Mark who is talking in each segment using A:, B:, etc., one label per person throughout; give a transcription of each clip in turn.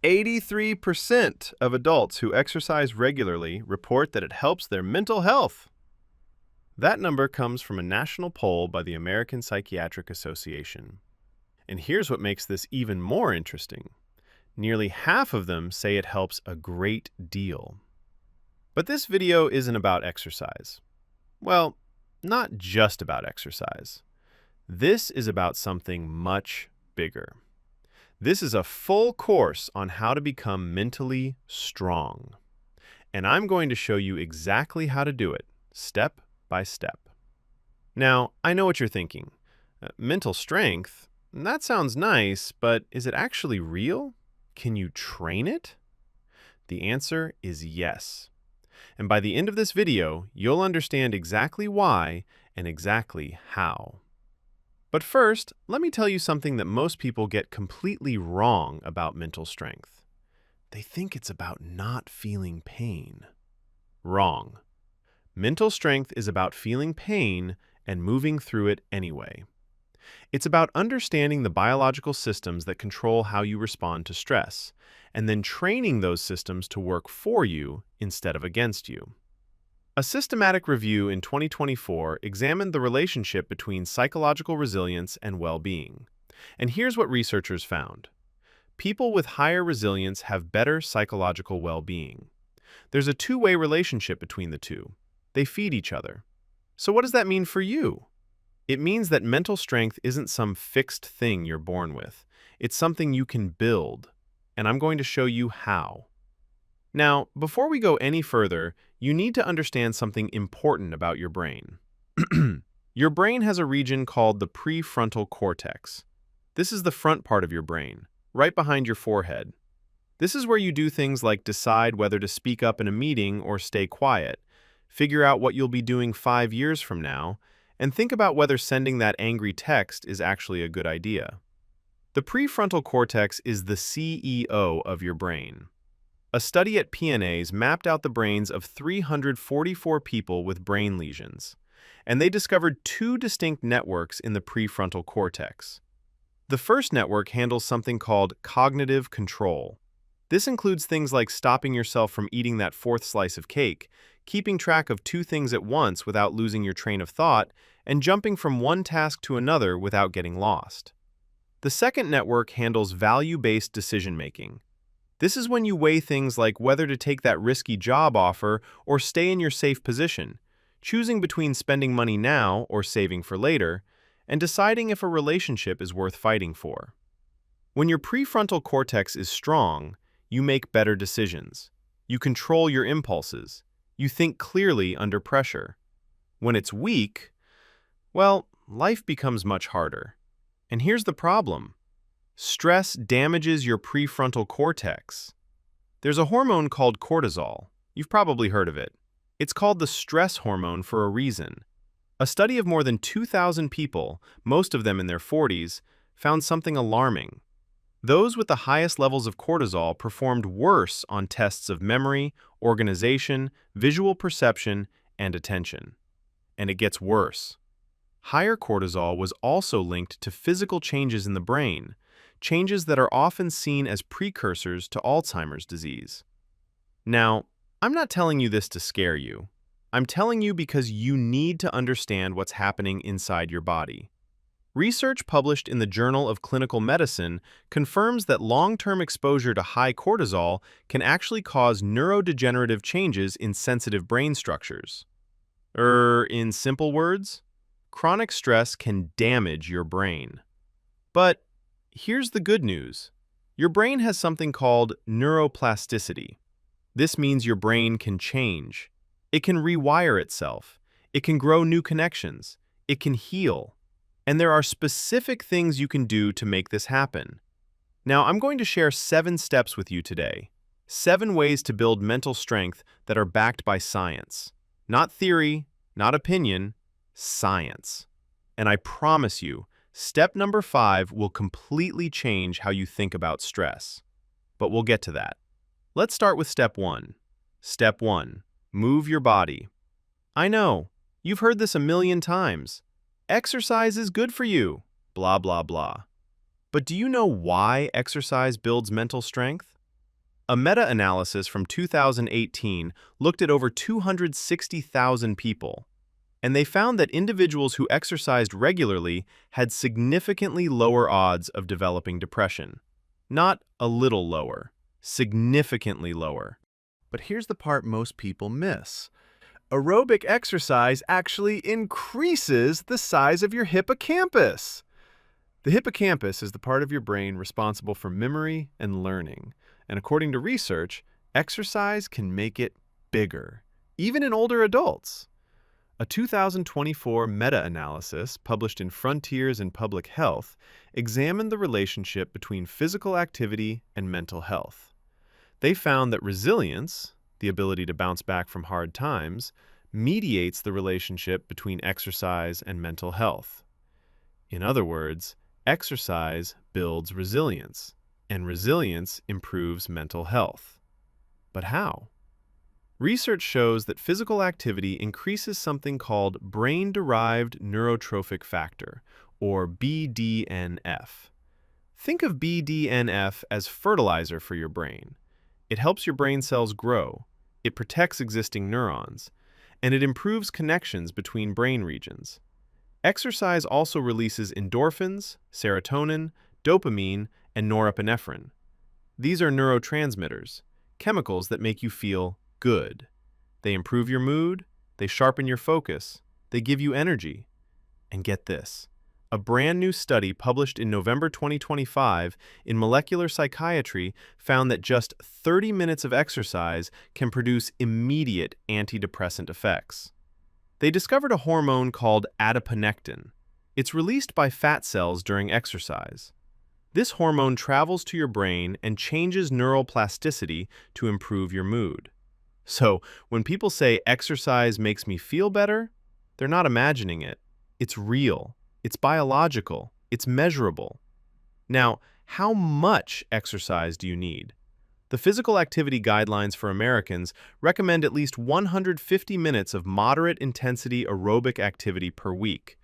A: 83% of adults who exercise regularly report that it helps their mental health. That number comes from a national poll by the American Psychiatric Association. And here's what makes this even more interesting. Nearly half of them say it helps a great deal. But this video isn't about exercise. Well, not just about exercise. This is about something much bigger. This is a full course on how to become mentally strong. And I'm going to show you exactly how to do it, step by step. Now, I know what you're thinking. Mental strength? That sounds nice, but is it actually real? Can you train it? The answer is yes. And by the end of this video, you'll understand exactly why and exactly how. But first, let me tell you something that most people get completely wrong about mental strength. They think it's about not feeling pain. Wrong. Mental strength is about feeling pain and moving through it anyway. It's about understanding the biological systems that control how you respond to stress, and then training those systems to work for you instead of against you. A systematic review in 2024 examined the relationship between psychological resilience and well-being. And here's what researchers found. People with higher resilience have better psychological well-being. There's a two-way relationship between the two. They feed each other. So what does that mean for you? It means that mental strength isn't some fixed thing you're born with. It's something you can build, and I'm going to show you how. Now, before we go any further, you need to understand something important about your brain. Your brain has a region called the prefrontal cortex. This is the front part of your brain, right behind your forehead. This is where you do things like decide whether to speak up in a meeting or stay quiet, figure out what you'll be doing 5 years from now, and think about whether sending that angry text is actually a good idea. The prefrontal cortex is the CEO of your brain. A study at PNA's mapped out the brains of 344 people with brain lesions, and they discovered two distinct networks in the prefrontal cortex. The first network handles something called cognitive control. This includes things like stopping yourself from eating that fourth slice of cake, keeping track of two things at once without losing your train of thought, and jumping from one task to another without getting lost. The second network handles value-based decision-making. This is when you weigh things like whether to take that risky job offer or stay in your safe position, choosing between spending money now or saving for later, and deciding if a relationship is worth fighting for. When your prefrontal cortex is strong, you make better decisions. You control your impulses. You think clearly under pressure. When it's weak, well, life becomes much harder. And here's the problem. Stress damages your prefrontal cortex. There's a hormone called cortisol. You've probably heard of it. It's called the stress hormone for a reason. A study of more than 2,000 people, most of them in their 40s, found something alarming. Those with the highest levels of cortisol performed worse on tests of memory, organization, visual perception, and attention. And it gets worse. Higher cortisol was also linked to physical changes in the brain, changes that are often seen as precursors to Alzheimer's disease. Now, I'm not telling you this to scare you. I'm telling you because you need to understand what's happening inside your body. Research published in the Journal of Clinical Medicine confirms that long-term exposure to high cortisol can actually cause neurodegenerative changes in sensitive brain structures. In simple words, chronic stress can damage your brain. But here's the good news. Your brain has something called neuroplasticity. This means your brain can change. It can rewire itself. It can grow new connections. It can heal. And there are specific things you can do to make this happen. Now, I'm going to share 7 steps with you today. 7 ways to build mental strength that are backed by science. Not theory, not opinion, science. And I promise you, step number 5 will completely change how you think about stress. But we'll get to that. Let's start with step 1. Step 1. Move your body. I know, you've heard this a million times. Exercise is good for you, blah, blah, blah. But do you know why exercise builds mental strength? A meta-analysis from 2018 looked at over 260,000 people, and they found that individuals who exercised regularly had significantly lower odds of developing depression. Not a little lower, significantly lower. But here's the part most people miss. Aerobic exercise actually increases the size of your hippocampus. The hippocampus is the part of your brain responsible for memory and learning. And according to research, exercise can make it bigger, even in older adults. A 2024 meta-analysis published in Frontiers in Public Health examined the relationship between physical activity and mental health. They found that resilience, the ability to bounce back from hard times, mediates the relationship between exercise and mental health. In other words, exercise builds resilience, and resilience improves mental health. But how? Research shows that physical activity increases something called brain-derived neurotrophic factor, or BDNF. Think of BDNF as fertilizer for your brain. It helps your brain cells grow, it protects existing neurons, and it improves connections between brain regions. Exercise also releases endorphins, serotonin, dopamine, and norepinephrine. These are neurotransmitters, chemicals that make you feel good. They improve your mood, they sharpen your focus, they give you energy. And get this, a brand new study published in November 2025 in Molecular Psychiatry found that just 30 minutes of exercise can produce immediate antidepressant effects. They discovered a hormone called adiponectin. It's released by fat cells during exercise. This hormone travels to your brain and changes neural plasticity to improve your mood. So, when people say exercise makes me feel better, they're not imagining it. It's real, it's biological, it's measurable. Now, how much exercise do you need? The Physical Activity Guidelines for Americans recommend at least 150 minutes of moderate intensity aerobic activity per week.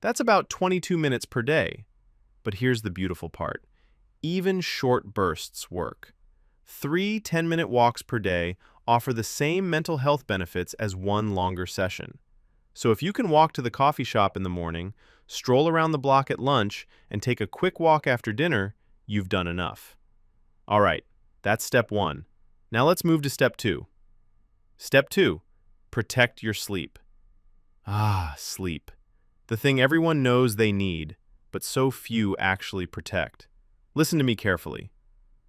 A: That's about 22 minutes per day. But here's the beautiful part. Even short bursts work. 3 10-minute walks per day offer the same mental health benefits as one longer session. So if you can walk to the coffee shop in the morning, stroll around the block at lunch, and take a quick walk after dinner, you've done enough. All right, that's step 1. Now let's move to step 2. Step 2, protect your sleep. Sleep. The thing everyone knows they need, but so few actually protect. Listen to me carefully.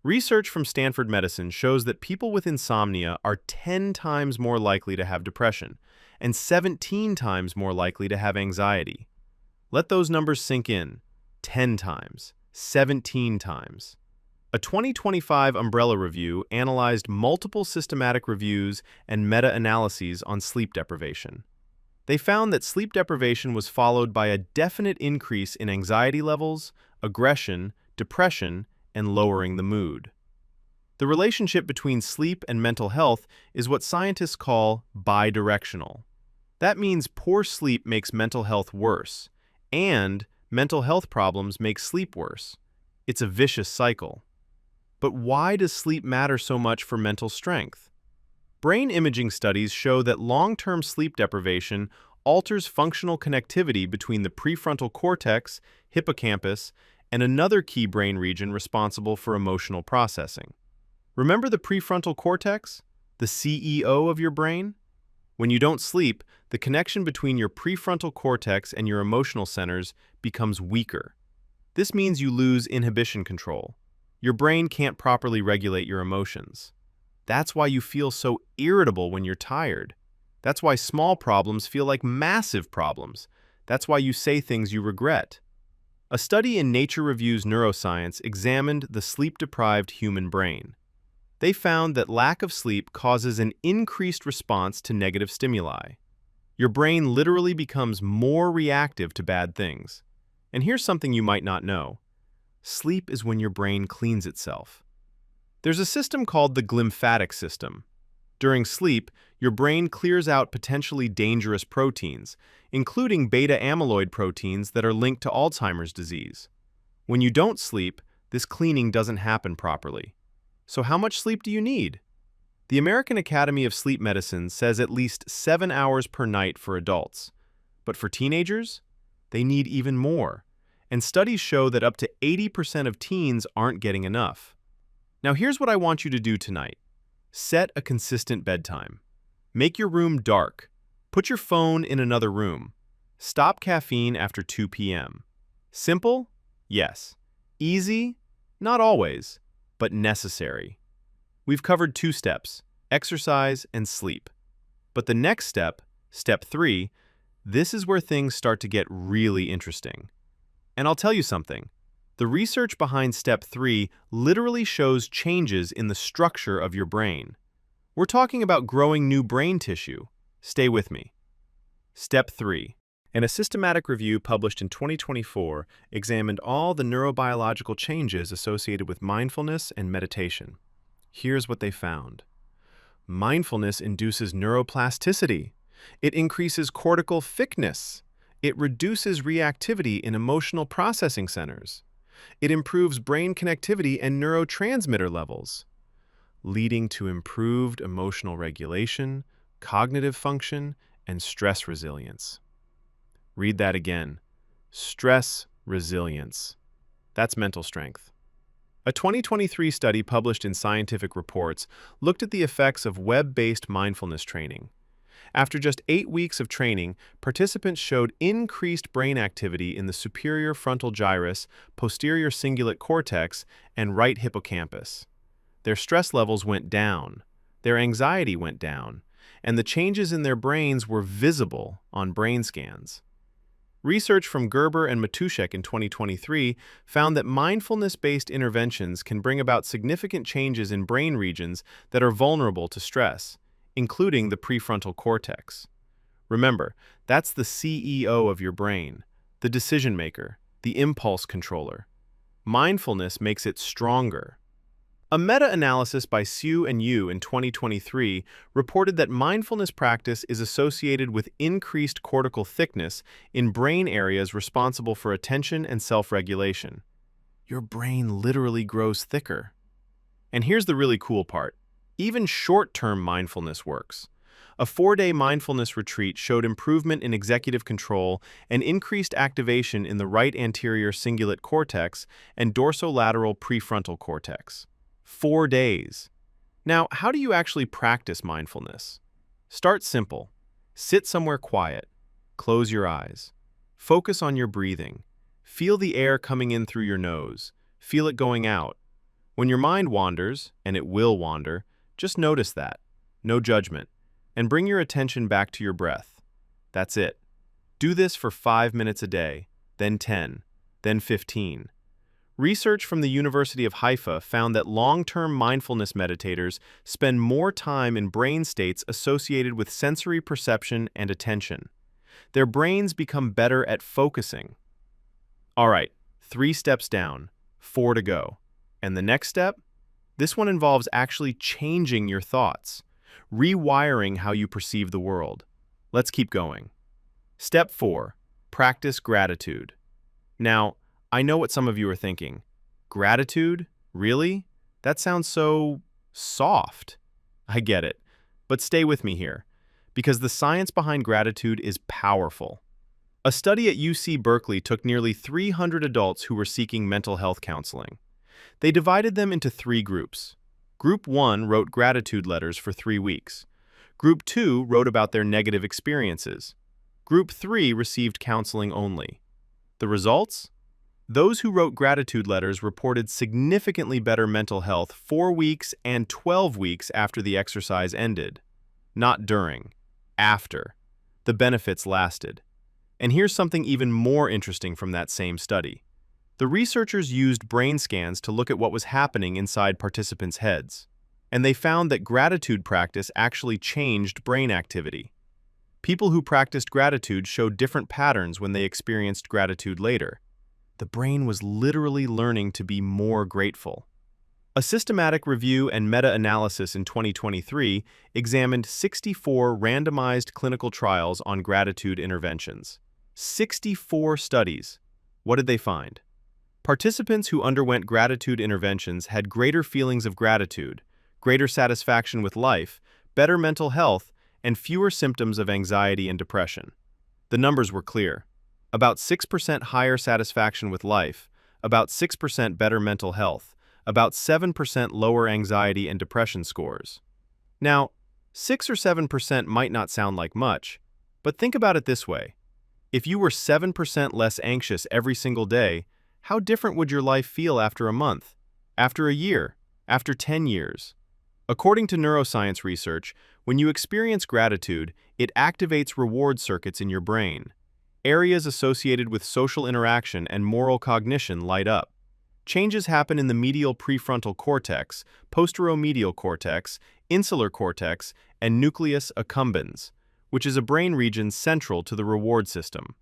A: Research from Stanford Medicine shows that people with insomnia are 10 times more likely to have depression and 17 times more likely to have anxiety. Let those numbers sink in. 10 times, 17 times. A 2025 Umbrella Review analyzed multiple systematic reviews and meta-analyses on sleep deprivation. They found that sleep deprivation was followed by a definite increase in anxiety levels, aggression, depression, and lowering the mood. The relationship between sleep and mental health is what scientists call bidirectional. That means poor sleep makes mental health worse, and mental health problems make sleep worse. It's a vicious cycle. But why does sleep matter so much for mental strength? Brain imaging studies show that long-term sleep deprivation alters functional connectivity between the prefrontal cortex, hippocampus, and another key brain region responsible for emotional processing. Remember the prefrontal cortex, the CEO of your brain? When you don't sleep, the connection between your prefrontal cortex and your emotional centers becomes weaker. This means you lose inhibition control. Your brain can't properly regulate your emotions. That's why you feel so irritable when you're tired. That's why small problems feel like massive problems. That's why you say things you regret. A study in Nature Reviews Neuroscience examined the sleep-deprived human brain. They found that lack of sleep causes an increased response to negative stimuli. Your brain literally becomes more reactive to bad things. And here's something you might not know. Sleep is when your brain cleans itself. There's a system called the glymphatic system. During sleep, your brain clears out potentially dangerous proteins, including beta-amyloid proteins that are linked to Alzheimer's disease. When you don't sleep, this cleaning doesn't happen properly. So how much sleep do you need? The American Academy of Sleep Medicine says at least 7 hours per night for adults. But for teenagers, they need even more. And studies show that up to 80% of teens aren't getting enough. Now here's what I want you to do tonight. Set a consistent bedtime. Make your room dark. Put your phone in another room. Stop caffeine after 2 p.m. Simple? Yes. Easy? Not always, but necessary. We've covered 2 steps, exercise and sleep. But the next step, step 3, this is where things start to get really interesting. And I'll tell you something. The research behind step 3 literally shows changes in the structure of your brain. We're talking about growing new brain tissue. Stay with me. Step 3. In a systematic review published in 2024, examined all the neurobiological changes associated with mindfulness and meditation. Here's what they found. Mindfulness induces neuroplasticity. It increases cortical thickness. It reduces reactivity in emotional processing centers. It improves brain connectivity and neurotransmitter levels, leading to improved emotional regulation, cognitive function, and stress resilience. Read that again. Stress resilience. That's mental strength. A 2023 study published in Scientific Reports looked at the effects of web-based mindfulness training. After just 8 weeks of training, participants showed increased brain activity in the superior frontal gyrus, posterior cingulate cortex, and right hippocampus. Their stress levels went down, their anxiety went down, and the changes in their brains were visible on brain scans. Research from Gerber and Matuszek in 2023 found that mindfulness-based interventions can bring about significant changes in brain regions that are vulnerable to stress, including the prefrontal cortex. Remember, that's the CEO of your brain, the decision maker, the impulse controller. Mindfulness makes it stronger. A meta-analysis by Hsu and Yu in 2023 reported that mindfulness practice is associated with increased cortical thickness in brain areas responsible for attention and self-regulation. Your brain literally grows thicker. And here's the really cool part. Even short-term mindfulness works. A 4-day mindfulness retreat showed improvement in executive control and increased activation in the right anterior cingulate cortex and dorsolateral prefrontal cortex. 4 days. Now, how do you actually practice mindfulness? Start simple. Sit somewhere quiet. Close your eyes. Focus on your breathing. Feel the air coming in through your nose. Feel it going out. When your mind wanders, and it will wander, just notice that. No judgment. And bring your attention back to your breath. That's it. Do this for 5 minutes a day, then 10, then 15. Research from the University of Haifa found that long-term mindfulness meditators spend more time in brain states associated with sensory perception and attention. Their brains become better at focusing. All right, 3 steps down, 4 to go. And the next step? This one involves actually changing your thoughts, rewiring how you perceive the world. Let's keep going. Step 4, practice gratitude. Now, I know what some of you are thinking. Gratitude? Really? That sounds so soft. I get it. But stay with me here, because the science behind gratitude is powerful. A study at UC Berkeley took nearly 300 adults who were seeking mental health counseling. They divided them into 3 groups. Group 1 wrote gratitude letters for 3 weeks. Group 2 wrote about their negative experiences. Group 3 received counseling only. The results? Those who wrote gratitude letters reported significantly better mental health 4 weeks and 12 weeks after the exercise ended. Not during. After. The benefits lasted. And here's something even more interesting from that same study. The researchers used brain scans to look at what was happening inside participants' heads. And they found that gratitude practice actually changed brain activity. People who practiced gratitude showed different patterns when they experienced gratitude later. The brain was literally learning to be more grateful. A systematic review and meta-analysis in 2023 examined 64 randomized clinical trials on gratitude interventions. 64 studies. What did they find? Participants who underwent gratitude interventions had greater feelings of gratitude, greater satisfaction with life, better mental health, and fewer symptoms of anxiety and depression. The numbers were clear. About 6% higher satisfaction with life, about 6% better mental health, about 7% lower anxiety and depression scores. Now, 6 or 7% might not sound like much, but think about it this way. If you were 7% less anxious every single day, how different would your life feel after a month, after a year, after 10 years? According to neuroscience research, when you experience gratitude, it activates reward circuits in your brain. Areas associated with social interaction and moral cognition light up. Changes happen in the medial prefrontal cortex, posteromedial cortex, insular cortex, and nucleus accumbens, which is a brain region central to the reward system.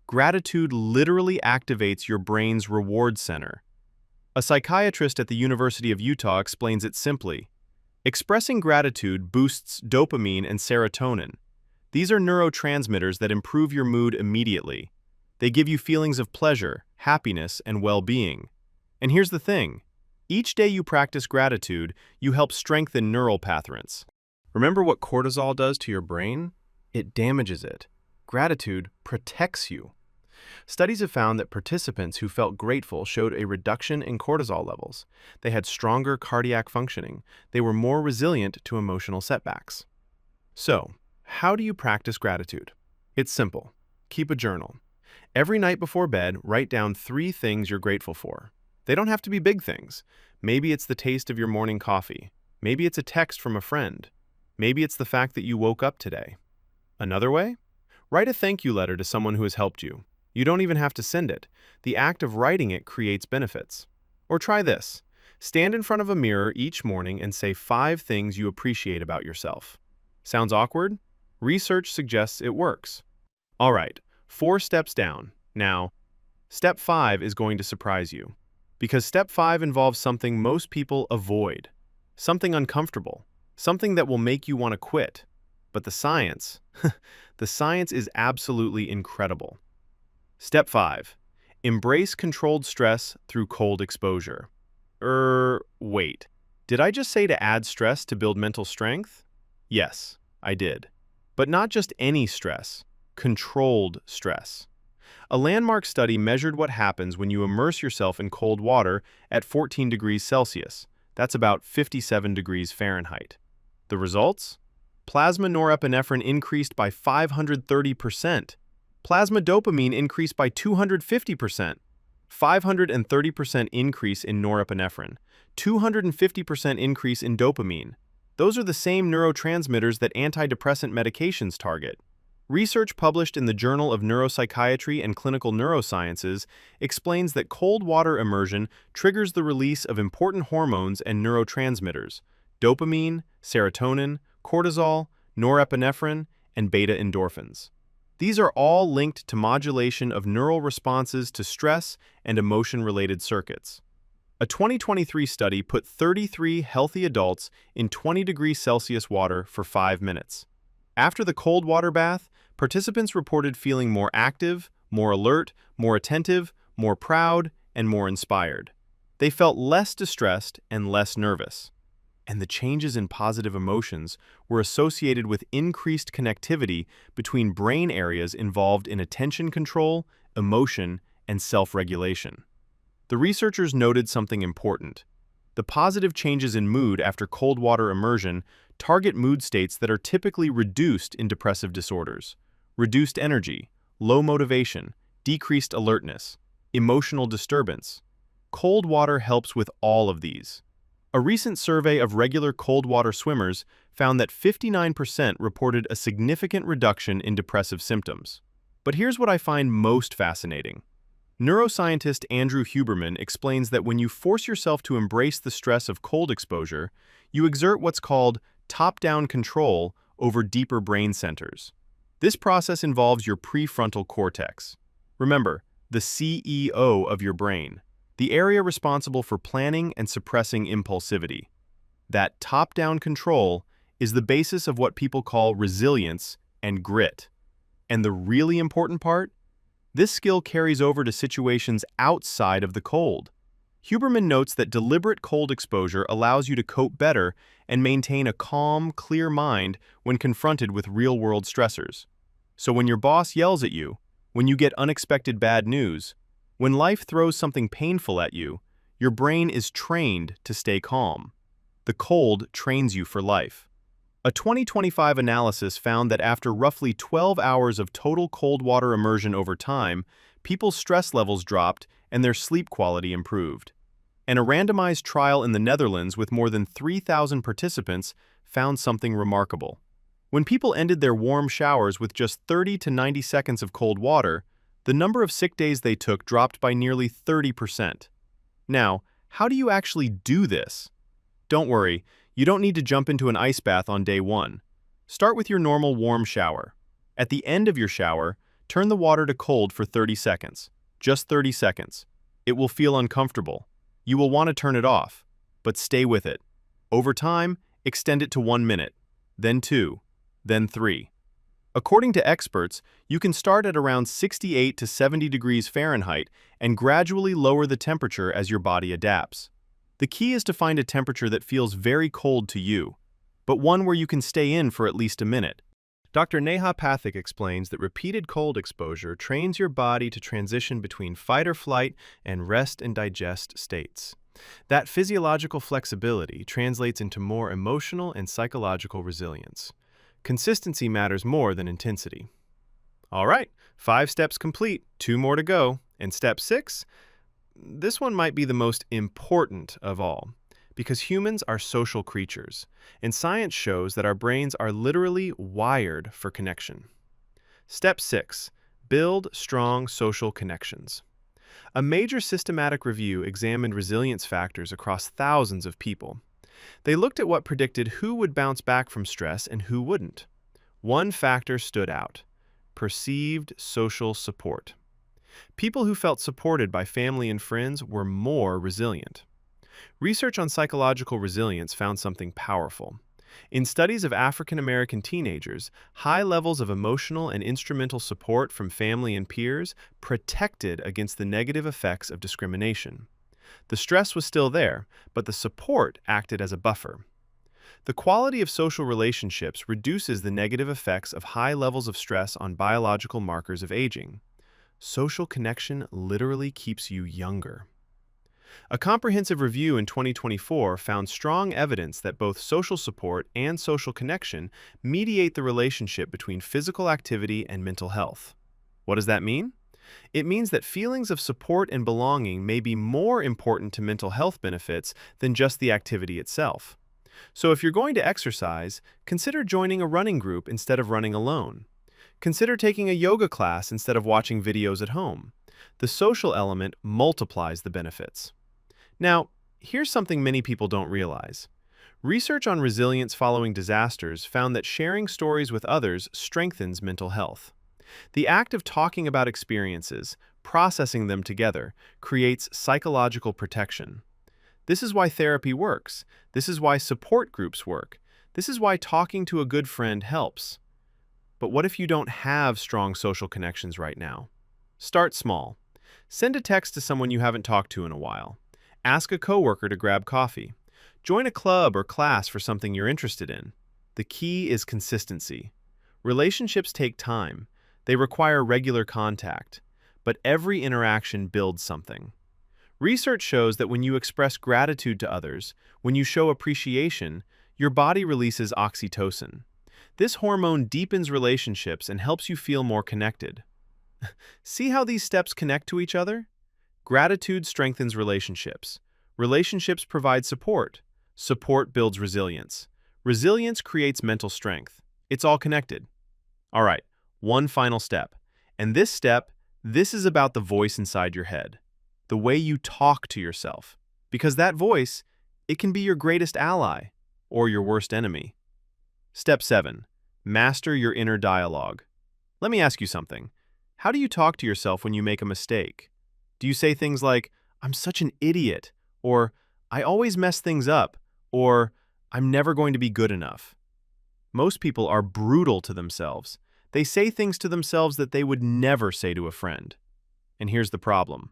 A: Gratitude literally activates your brain's reward center. A psychiatrist at the University of Utah explains it simply. Expressing gratitude boosts dopamine and serotonin. These are neurotransmitters that improve your mood immediately. They give you feelings of pleasure, happiness, and well-being. And here's the thing. Each day you practice gratitude, you help strengthen neural pathways. Remember what cortisol does to your brain? It damages it. Gratitude protects you. Studies have found that participants who felt grateful showed a reduction in cortisol levels. They had stronger cardiac functioning. They were more resilient to emotional setbacks. So, how do you practice gratitude? It's simple. Keep a journal. Every night before bed, write down 3 things you're grateful for. They don't have to be big things. Maybe it's the taste of your morning coffee. Maybe it's a text from a friend. Maybe it's the fact that you woke up today. Another way? Write a thank you letter to someone who has helped you. You don't even have to send it. The act of writing it creates benefits. Or try this. Stand in front of a mirror each morning and say 5 things you appreciate about yourself. Sounds awkward? Research suggests it works. All right, 4 steps down. Now, step 5 is going to surprise you. Because step 5 involves something most people avoid. Something uncomfortable. Something that will make you want to quit. But the science is absolutely incredible. Step 5. Embrace controlled stress through cold exposure. Wait. Did I just say to add stress to build mental strength? Yes, I did. But not just any stress. Controlled stress. A landmark study measured what happens when you immerse yourself in cold water at 14 degrees Celsius. That's about 57 degrees Fahrenheit. The results? Plasma norepinephrine increased by 530%. Plasma dopamine increased by 250%. 530% increase in norepinephrine. 250% increase in dopamine. Those are the same neurotransmitters that antidepressant medications target. Research published in the Journal of Neuropsychiatry and Clinical Neurosciences explains that cold water immersion triggers the release of important hormones and neurotransmitters: dopamine, serotonin, cortisol, norepinephrine, and beta endorphins. These are all linked to modulation of neural responses to stress and emotion-related circuits. A 2023 study put 33 healthy adults in 20 degrees Celsius water for 5 minutes. After the cold water bath, participants reported feeling more active, more alert, more attentive, more proud, and more inspired. They felt less distressed and less nervous. And the changes in positive emotions were associated with increased connectivity between brain areas involved in attention control, emotion, and self-regulation. The researchers noted something important. The positive changes in mood after cold water immersion target mood states that are typically reduced in depressive disorders: reduced energy, low motivation, decreased alertness, emotional disturbance. Cold water helps with all of these. A recent survey of regular cold water swimmers found that 59% reported a significant reduction in depressive symptoms. But here's what I find most fascinating. Neuroscientist Andrew Huberman explains that when you force yourself to embrace the stress of cold exposure, you exert what's called top-down control over deeper brain centers. This process involves your prefrontal cortex. Remember, the CEO of your brain, the area responsible for planning and suppressing impulsivity. That top-down control is the basis of what people call resilience and grit. And the really important part? This skill carries over to situations outside of the cold. Huberman notes that deliberate cold exposure allows you to cope better and maintain a calm, clear mind when confronted with real-world stressors. So when your boss yells at you, when you get unexpected bad news, when life throws something painful at you, your brain is trained to stay calm. The cold trains you for life. A 2025 analysis found that after roughly 12 hours of total cold water immersion over time, people's stress levels dropped and their sleep quality improved. And a randomized trial in the Netherlands with more than 3,000 participants found something remarkable. When people ended their warm showers with just 30 to 90 seconds of cold water, the number of sick days they took dropped by nearly 30%. Now, how do you actually do this? Don't worry, you don't need to jump into an ice bath on day one. Start with your normal warm shower. At the end of your shower, turn the water to cold for 30 seconds. Just 30 seconds. It will feel uncomfortable. You will want to turn it off, but stay with it. Over time, extend it to 1 minute, then 2, then 3. According to experts, you can start at around 68 to 70 degrees Fahrenheit and gradually lower the temperature as your body adapts. The key is to find a temperature that feels very cold to you, but one where you can stay in for at least a minute. Dr. Neha Pathak explains that repeated cold exposure trains your body to transition between fight or flight and rest and digest states. That physiological flexibility translates into more emotional and psychological resilience. Consistency matters more than intensity. All right, 5 steps complete, 2 more to go. And step 6? This one might be the most important of all, because humans are social creatures, and science shows that our brains are literally wired for connection. Step 6. Build strong social connections. A major systematic review examined resilience factors across thousands of people. They looked at what predicted who would bounce back from stress and who wouldn't. One factor stood out: perceived social support. People who felt supported by family and friends were more resilient. Research on psychological resilience found something powerful. In studies of African American teenagers, high levels of emotional and instrumental support from family and peers protected against the negative effects of discrimination. The stress was still there, but the support acted as a buffer. The quality of social relationships reduces the negative effects of high levels of stress on biological markers of aging. Social connection literally keeps you younger. A comprehensive review in 2024 found strong evidence that both social support and social connection mediate the relationship between physical activity and mental health. What does that mean? It means that feelings of support and belonging may be more important to mental health benefits than just the activity itself. So if you're going to exercise, consider joining a running group instead of running alone. Consider taking a yoga class instead of watching videos at home. The social element multiplies the benefits. Now, here's something many people don't realize. Research on resilience following disasters found that sharing stories with others strengthens mental health. The act of talking about experiences, processing them together, creates psychological protection. This is why therapy works. This is why support groups work. This is why talking to a good friend helps. But what if you don't have strong social connections right now? Start small. Send a text to someone you haven't talked to in a while. Ask a coworker to grab coffee. Join a club or class for something you're interested in. The key is consistency. Relationships take time. They require regular contact. But every interaction builds something. Research shows that when you express gratitude to others, when you show appreciation, your body releases oxytocin. This hormone deepens relationships and helps you feel more connected. See how these steps connect to each other? Gratitude strengthens relationships. Relationships provide support. Support builds resilience. Resilience creates mental strength. It's all connected. All right, one final step. And this is about the voice inside your head. The way you talk to yourself. Because that voice, it can be your greatest ally or your worst enemy. Step 7. Master your inner dialogue. Let me ask you something. How do you talk to yourself when you make a mistake? Do you say things like, "I'm such an idiot," or "I always mess things up," or "I'm never going to be good enough"? Most people are brutal to themselves. They say things to themselves that they would never say to a friend. And here's the problem.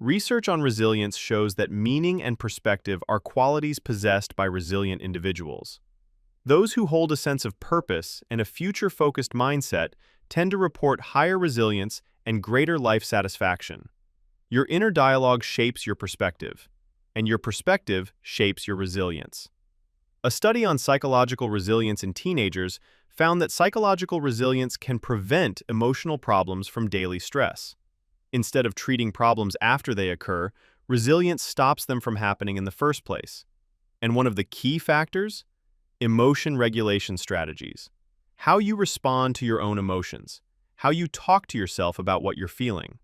A: Research on resilience shows that meaning and perspective are qualities possessed by resilient individuals. Those who hold a sense of purpose and a future-focused mindset tend to report higher resilience and greater life satisfaction. Your inner dialogue shapes your perspective, and your perspective shapes your resilience. A study on psychological resilience in teenagers found that psychological resilience can prevent emotional problems from daily stress. Instead of treating problems after they occur, resilience stops them from happening in the first place. And one of the key factors? Emotion regulation strategies. How you respond to your own emotions. How you talk to yourself about what you're feeling.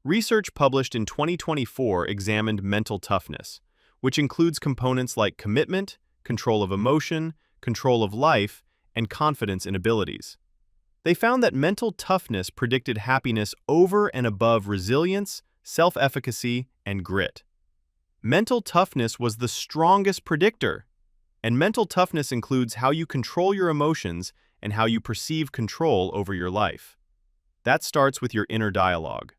A: Research published in 2024 examined mental toughness, which includes components like commitment, control of emotion, control of life, and confidence in abilities. They found that mental toughness predicted happiness over and above resilience, self-efficacy, and grit. Mental toughness was the strongest predictor, and mental toughness includes how you control your emotions and how you perceive control over your life. That starts with your inner dialogue.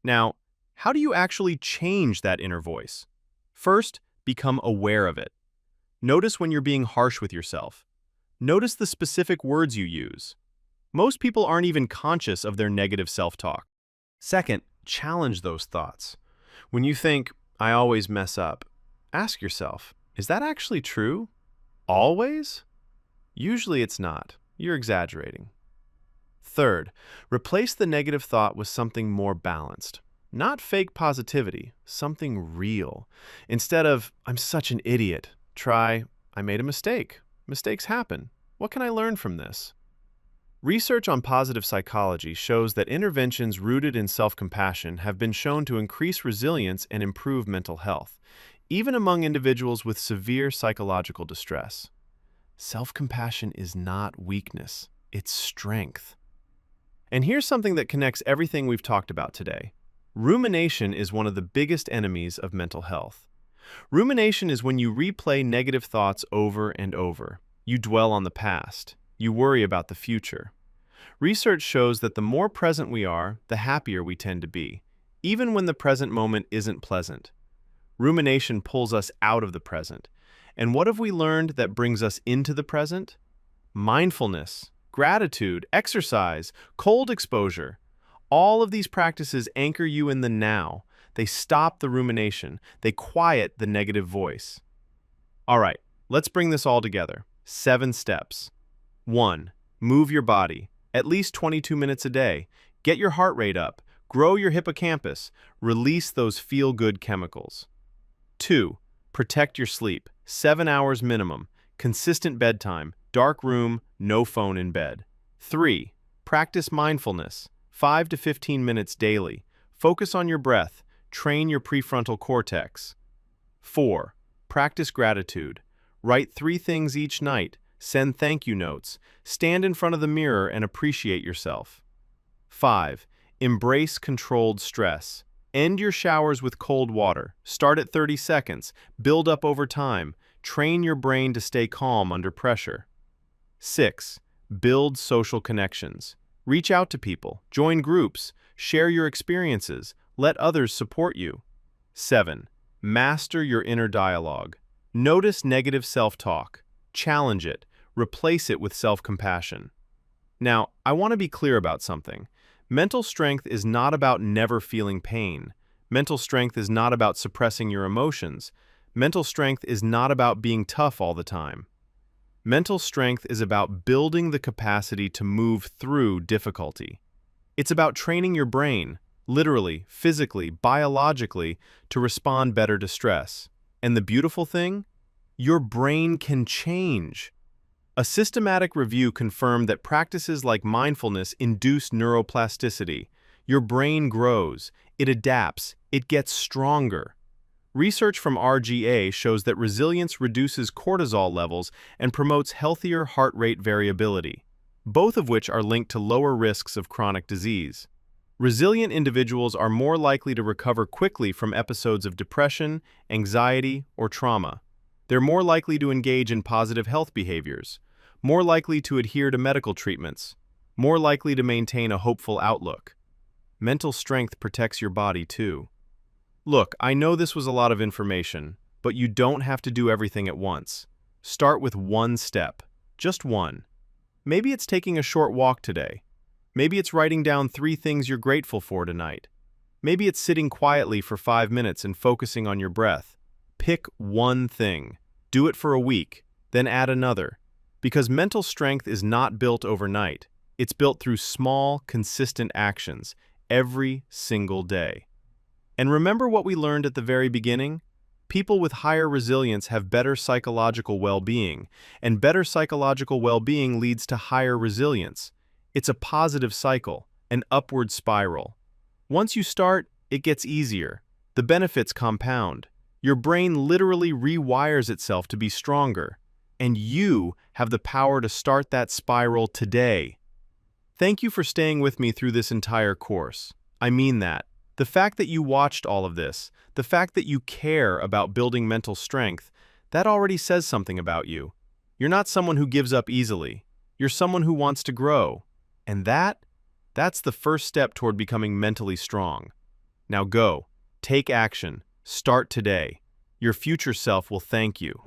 A: Now, how do you actually change that inner voice? First, become aware of it. Notice when you're being harsh with yourself. Notice the specific words you use. Most people aren't even conscious of their negative self-talk. Second, challenge those thoughts. When you think, "I always mess up," ask yourself, is that actually true? Always? Usually it's not. You're exaggerating. Third, replace the negative thought with something more balanced. Not fake positivity, something real. Instead of, "I'm such an idiot," try, "I made a mistake. Mistakes happen. What can I learn from this?" Research on positive psychology shows that interventions rooted in self-compassion have been shown to increase resilience and improve mental health, even among individuals with severe psychological distress. Self-compassion is not weakness, it's strength. And here's something that connects everything we've talked about today. Rumination is one of the biggest enemies of mental health. Rumination is when you replay negative thoughts over and over. You dwell on the past. You worry about the future. Research shows that the more present we are, the happier we tend to be, even when the present moment isn't pleasant. Rumination pulls us out of the present. And what have we learned that brings us into the present? Mindfulness, gratitude, exercise, cold exposure. All of these practices anchor you in the now. They stop the rumination. They quiet the negative voice. All right, let's bring this all together. 7 steps. 1. Move your body, at least 22 minutes a day. Get your heart rate up, grow your hippocampus, release those feel-good chemicals. 2. Protect your sleep, 7 hours minimum, consistent bedtime, dark room, no phone in bed. 3. Practice mindfulness, 5 to 15 minutes daily. Focus on your breath, train your prefrontal cortex. 4. Practice gratitude. Write 3 things each night. Send thank you notes. Stand in front of the mirror and appreciate yourself. 5. Embrace controlled stress. End your showers with cold water. Start at 30 seconds. Build up over time. Train your brain to stay calm under pressure. 6. Build social connections. Reach out to people. Join groups. Share your experiences. Let others support you. 7. Master your inner dialogue. Notice negative self-talk. Challenge it. Replace it with self-compassion. Now, I want to be clear about something. Mental strength is not about never feeling pain. Mental strength is not about suppressing your emotions. Mental strength is not about being tough all the time. Mental strength is about building the capacity to move through difficulty. It's about training your brain, literally, physically, biologically, to respond better to stress. And the beautiful thing? Your brain can change. A systematic review confirmed that practices like mindfulness induce neuroplasticity. Your brain grows, it adapts, it gets stronger. Research from RGA shows that resilience reduces cortisol levels and promotes healthier heart rate variability, both of which are linked to lower risks of chronic disease. Resilient individuals are more likely to recover quickly from episodes of depression, anxiety, or trauma. They're more likely to engage in positive health behaviors, more likely to adhere to medical treatments, more likely to maintain a hopeful outlook. mental strength protects your body too. Look, I know this was a lot of information, but you don't have to do everything at once. Start with one step, just one. Maybe it's taking a short walk today. Maybe it's writing down 3 things you're grateful for tonight. Maybe it's sitting quietly for 5 minutes and focusing on your breath. Pick one thing. Do it for a week, then add another. Because mental strength is not built overnight. It's built through small, consistent actions, every single day. And remember what we learned at the very beginning? People with higher resilience have better psychological well-being, and better psychological well-being leads to higher resilience. It's a positive cycle, an upward spiral. Once you start, it gets easier. The benefits compound. Your brain literally rewires itself to be stronger, and you have the power to start that spiral today. Thank you for staying with me through this entire course. I mean that. The fact that you watched all of this, the fact that you care about building mental strength, that already says something about you. You're not someone who gives up easily. You're someone who wants to grow. And that's the first step toward becoming mentally strong. Now go, take action, start today. Your future self will thank you.